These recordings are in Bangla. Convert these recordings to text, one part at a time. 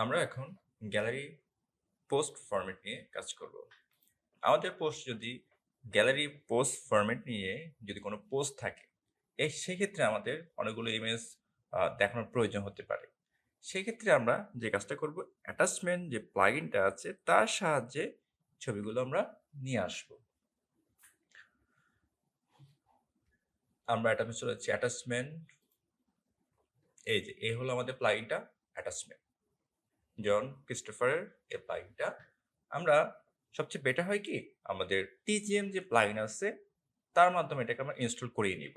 আমরা এখন গ্যালারি পোস্ট ফরম্যাট নিয়ে কাজ করব। আমাদের পোস্ট যদি গ্যালারি পোস্ট ফরম্যাট নিয়ে যদি কোনো পোস্ট থাকে, সেক্ষেত্রে আমাদের অনেকগুলো ইমেজ দেখানোর প্রয়োজন হতে পারে। সেক্ষেত্রে আমরা যে কাজটা করব, অ্যাটাচমেন্ট যে প্লাগইনটা আছে তার সাহায্যে ছবিগুলো আমরা নিয়ে আসব। আমরা এটা চলে যাচ্ছি অ্যাটাচমেন্ট। এই হলো আমাদের প্লাগইনটা, অ্যাটাচমেন্ট জন ক্রিস্টোফারের এই প্লাগইনটা। আমরা সবচেয়ে বেটার হয় কি, আমাদের টিজিএম যে প্লাগইন আছে তার মাধ্যমে এটাকে আমরা ইনস্টল করিয়ে নিব।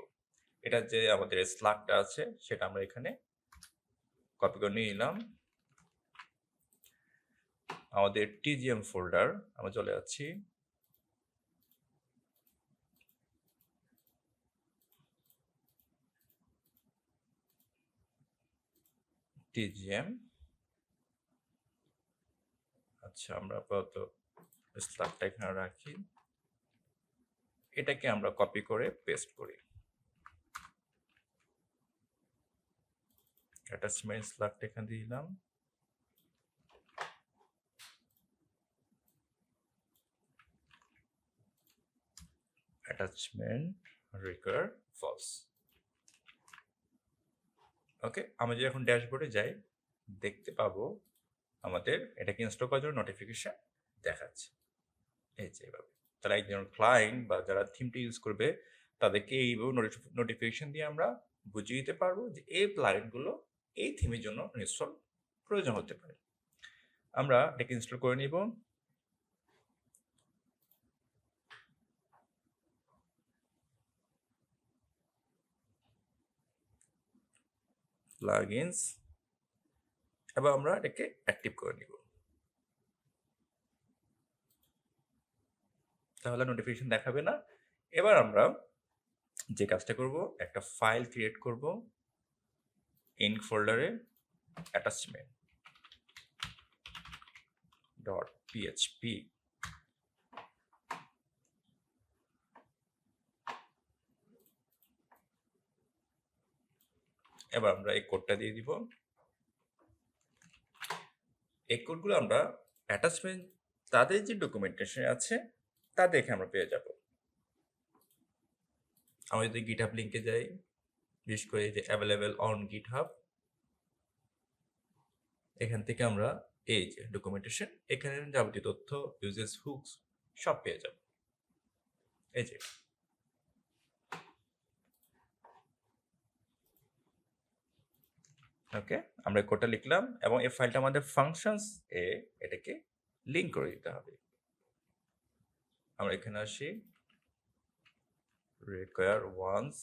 এটা যে আমাদের স্লাগটা আছে সেটা আমরা এখানে কপি করে নিয়ে নিলাম। আমাদের টিজিএম ফোল্ডার আমরা চলে যাচ্ছি। টিজিএম, আচ্ছা আমরা আপাতত স্লাগটা এখানে রাখি। এটাকে আমরা কপি করে পেস্ট করি। অ্যাটাচমেন্ট স্লাগটা এখানে দিলাম। Attachment require false. ওকে, আমি যদি এখন ড্যাশবোর্ডে যাই, দেখতে পাবো আমাদের এটাকে ইনস্টল করার জন্য নোটিফিকেশন দেখাচ্ছে। এই যে এভাবে তারা একজন ক্লায়েন্ট বা যারা থিমটি ইউজ করবে তাদেরকে এইভাবে নোটিফিকেশন দিয়ে আমরা বুঝিয়ে দিতে পারবো যে এই প্লাগইনগুলো এই থিমের জন্য ইনস্টল প্রয়োজন হতে পারে। আমরা এটাকে ইনস্টল করে নিব। প্লাগইনস, এবার আমরা এটাকে অ্যাক্টিভ করে নিব। তাহলে নোটিফিকেশন দেখাবে না। এবার আমরা যে কাজটা করব, একটা ফাইল ক্রিয়েট করব ইনক ফোল্ডারে, অ্যাটাচমেন্ট ডট পিএইচপি। এবার আমরা এই কোডটা দিয়ে দিব। এই কোডগুলো আমরা অ্যাটাচমেন্ট তাদের যে ডকুমেন্টেশন আছে তা দেখে আমরা পেয়ে যাব। আমরা যদি গিটহাব লিঙ্কে যাই, বিশেষ করে যে অ্যাভেলেবেল অন গিটহাব, এখান থেকে আমরা এই যে ডকুমেন্টেশন, এখানে যাবতীয় তথ্য, ইউজেস, হুকস সব পেয়ে যাব। এই যে ওকে, আমরা কোডটা লিখলাম এবং এই ফাইলটা আমাদের ফাংশনস এটাকে লিঙ্ক করে দিতে হবে। আমরা এখানে আসি, require once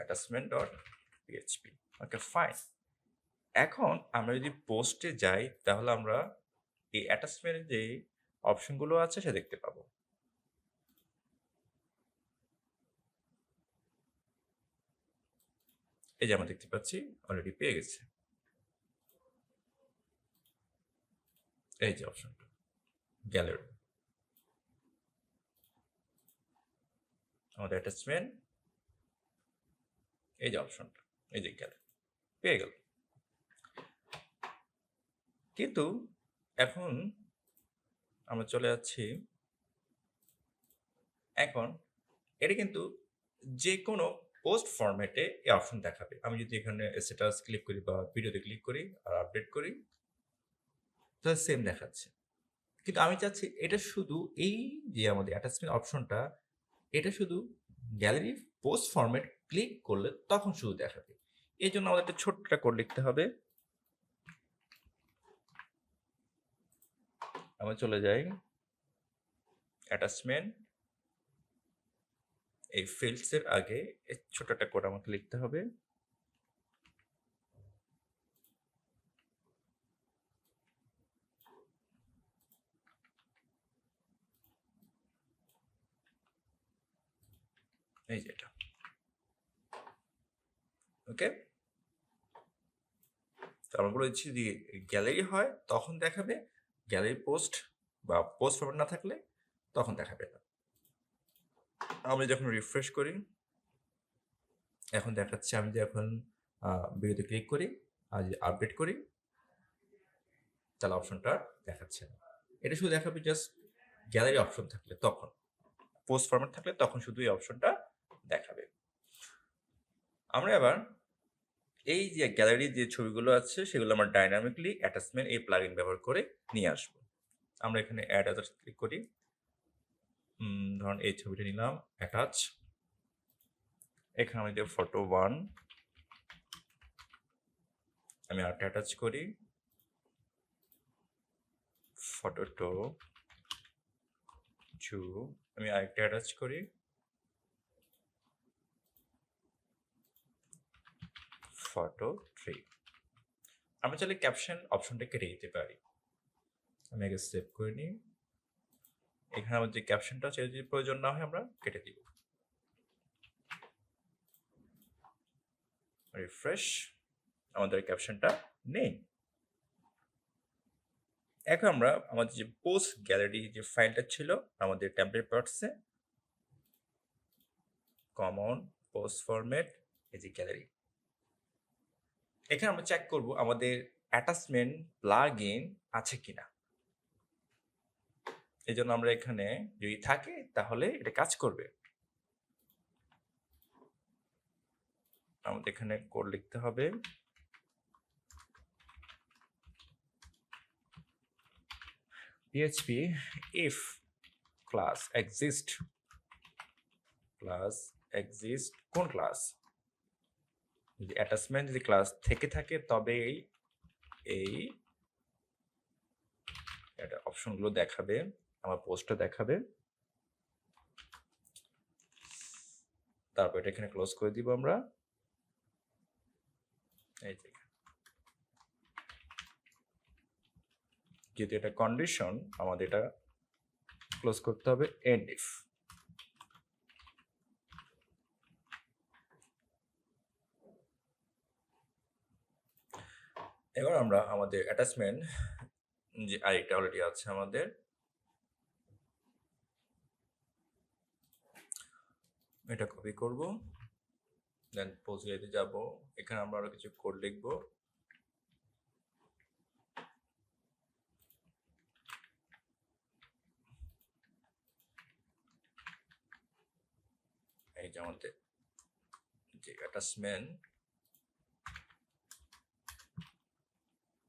attachment.php। Okay fine. এখন আমরা যদি পোস্টে যাই তাহলে আমরা এই অ্যাটাচমেন্টের যে অপশনগুলো আছে সে দেখতে পাবো। এই যে আমরা দেখতে পাচ্ছি অলরেডি পেয়ে গেছে। এই যে অপশনটা গ্যালারি, আমাদের অ্যাটাচমেন্ট, এই যে অপশনটা, এই যে গ্যালারি পেয়ে গেল। কিন্তু এখন আমরা চলে যাচ্ছি, এখন এটা কিন্তু যে কোনো পোস্ট ফরম্যাটে এই অপশন দেখাবে। আমি যদি এখানে স্ট্যাটাস ক্লিক করি বা ভিডিওতে ক্লিক করি আর আপডেট করি, তাহলে সেম দেখাচ্ছে। কিন্তু আমি চাচ্ছি এটা শুধু এই যে আমাদের অ্যাটাচমেন্ট অপশনটা, এটা শুধু গ্যালারি পোস্ট ফরম্যাট ক্লিক করলে তখন শুধু দেখাবে। এই জন্য আমাদের একটা ছোট্ট কোড লিখতে হবে। আমরা চলে যাই অ্যাটাচমেন্ট, এই ফিল্ডস এর আগে এই ছোট একটা কোড আমাকে লিখতে হবে। এই যে এটা, ওকে। আমরা বলেছি যে গ্যালারি হয় তখন দেখাবে, গ্যালারি পোস্ট বা পোস্ট ফরম্যাট না থাকলে তখন দেখাবে না। আমরা যখন রিফ্রেশ করি, এখন দেখাচ্ছে আমি যদি এখন ভিডিওতে ক্লিক করি আর যদি আপডেট করি, তাহলে অপশনটা দেখাচ্ছে না। এটা শুধু দেখাবে জাস্ট গ্যালারি অপশন থাকলে, তখন পোস্ট ফরম্যাট থাকলে তখন শুধু এই অপশনটা দেখাবে। আমরা এবার এই যে গ্যালারির যে ছবিগুলো আছে সেগুলো আমরা ডাইনামিকলি অ্যাটাচমেন্ট এই প্লাগইন ব্যবহার করে নিয়ে আসব। আমরা এখানে অ্যাড অ্যাটাচ ক্লিক করি। ধরুন এই ছবিটা নিলাম, অ্যাটাচ। এখানে আমি দেব ফটো 1, আমি আরেকটা অ্যাটাচ করি, ফটো 2, আমি আরেকটা অ্যাটাচ করি, ফটো 3। আমরা চাইলে ক্যাপশন অপশনটা কেটে দিতে পারি। আমি আগে সেভ করে নিই। এখানে আমার যে ক্যাপশনটা আছে যদি প্রয়োজন না হয় আমরা কেটে দিব। রিফ্রেশ, আমাদের ক্যাপশনটা নেই। এখন আমরা আমাদের যে পোস্ট গ্যালারি যে ফাইলটা ছিল আমাদের টেমপ্লেট পার্টসে, কমন পোস্ট ফরম্যাট, এই যে গ্যালারি, এখানে আমরা চেক করব আমাদের অ্যাটাচমেন্ট প্লাগইন আছে কিনা। এই জন্য আমরা এখানে যদি থাকে তাহলে এটা কাজ করবে। আমাদের এখানে কোড লিখতে হবে, PHP if class exist কোন ক্লাস, যদি অ্যাটাচমেন্ট যদি ক্লাস থেকে থাকে তবেই এই অপশনগুলো দেখাবে, আমার পোস্টটা দেখাবে। তারপর এটা এখানে ক্লোজ করে দিব আমরা। এই যে যেহেতু এটা কন্ডিশন, আমাদের এটা ক্লোজ করতে হবে এন্ড ইফ। এবার আমরা আমাদের অ্যাটাচমেন্ট যে আরেকটা অলরেডি আছে আমাদের, এটা কপি করব, দেন পোস্ট গ্যালারিতে যাব। এখানে আমরা আরো কিছু কোড লিখব। এই যে আমাদের যে অ্যাটাচমেন্ট,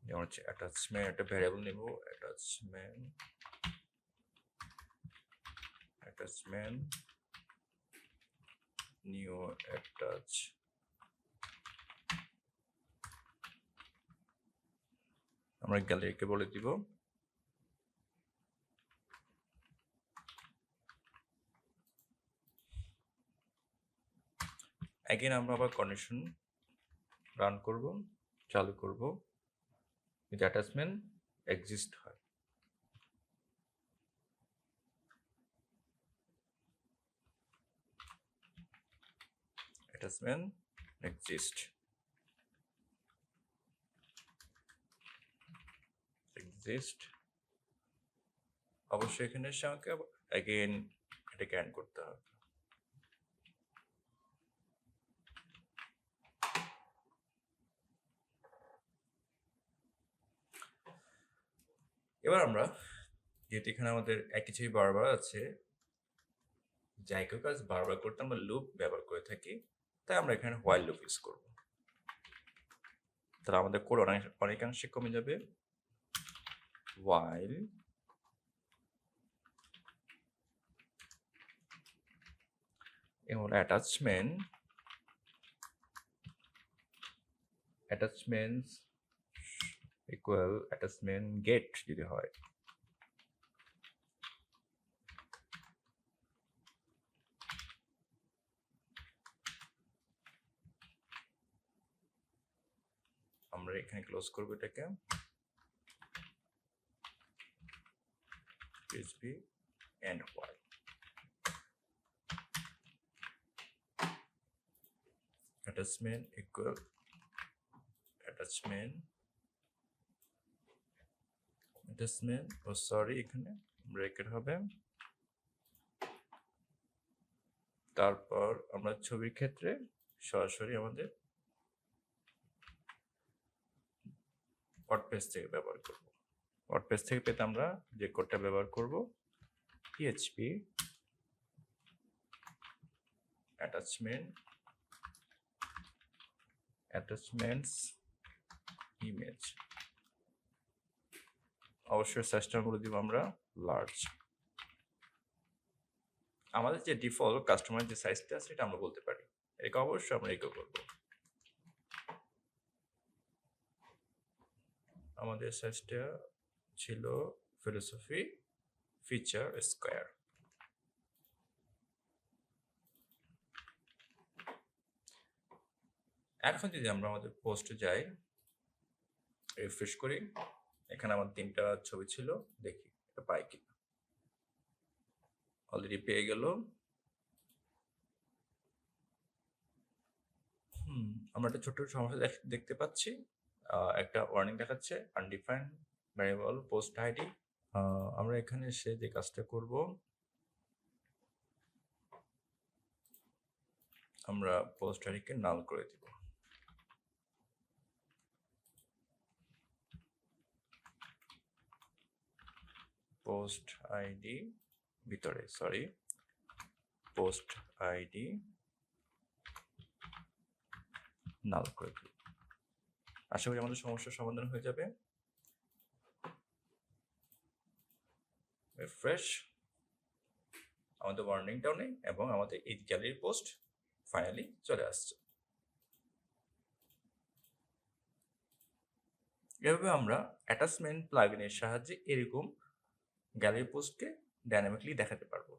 যেমন হচ্ছে অ্যাটাচমেন্ট একটা ভ্যারিয়েবল নেব, অ্যাটাচমেন্ট নিউ অ্যাটাচ, আমরা গ্যালারিকে বলে দিব এগেন। আমরা আবার কন্ডিশন রান করব, চালু করব, যদি অ্যাটাচমেন্ট এক্সিস্ট হয়। অ্যাটাচমেন্ট এক্সিস্ট, অবশ্যই এখানে এসে আমাকে এগেন এটাকে অ্যাড করতে হবে। এবার আমরা যেহেতু এখানে আমাদের একই ছবি বারবার আছে, যে একই কাজ বারবার করতে আমরা লুপ ব্যবহার করে থাকি, তাই আমরা এখানে হোয়াইল লুপ ইউজ করব। তাহলে আমাদের কোড অনেকাংশে কমে যাবে। while এবং attachments equal attachment get যদি হয়, আমরা এখানে ক্লোজ করব এটাকে, PHP and while attachment equal attachment sorry এখানে ব্রেকেট হবে, তারপর আমরা ছবির ক্ষেত্রে সরাসরি আমাদের ওয়ার্ডপ্রেস থেকে ব্যবহার করব। ওয়ার্ডপ্রেস থেকে পেতে আমরা যে কোডটা ব্যবহার করব PHP attachments image, অবশ্যই সাইজ টার্মগুলো দিব আমরা লার্জ। আমাদের যে ডিফল্ট কাস্টমার যে সাইজটা আছে সেটা আমরা বলতে পারি, একে অবশ্যই আমরা ইকো করব। আমাদের সাইজটা ছিল ফিলোসফি ফিচার স্কোয়ার। এখন যদি আমরা আমাদের পোস্টে যাই, রিফ্রেশ করি, এখানে আমার 3টা ছবি ছিল, দেখি এটা পাই কিনা। অলরেডি পেয়ে গেল। আমরা একটা ছোট্ট সমস্যা দেখতে পাচ্ছি, একটা ওয়ার্নিং দেখাচ্ছে আনডিফাইন্ড ভ্যারিয়েবল পোস্ট আইডি। আমরা এখানে এসে যে কাজটা করব, আমরা পোস্ট আইডিকে নাল করে দিব। পোস্ট আইডি ভিতরে, সরি, পোস্ট আইডি নাল করে দিব। আশা করি আমাদের সমস্যার সমাধান হয়ে যাবে। রিফ্রেশ, আমাদের ওয়ার্নিংটাও নেই এবং আমাদের এই গ্যালারি পোস্ট ফাইনালি চলে আসছে। এভাবে আমরা অ্যাটাচমেন্ট প্লাগইনের সাহায্যে এরকম গ্যালারি পোস্টকে ডাইনামিকলি দেখাতে পারবো।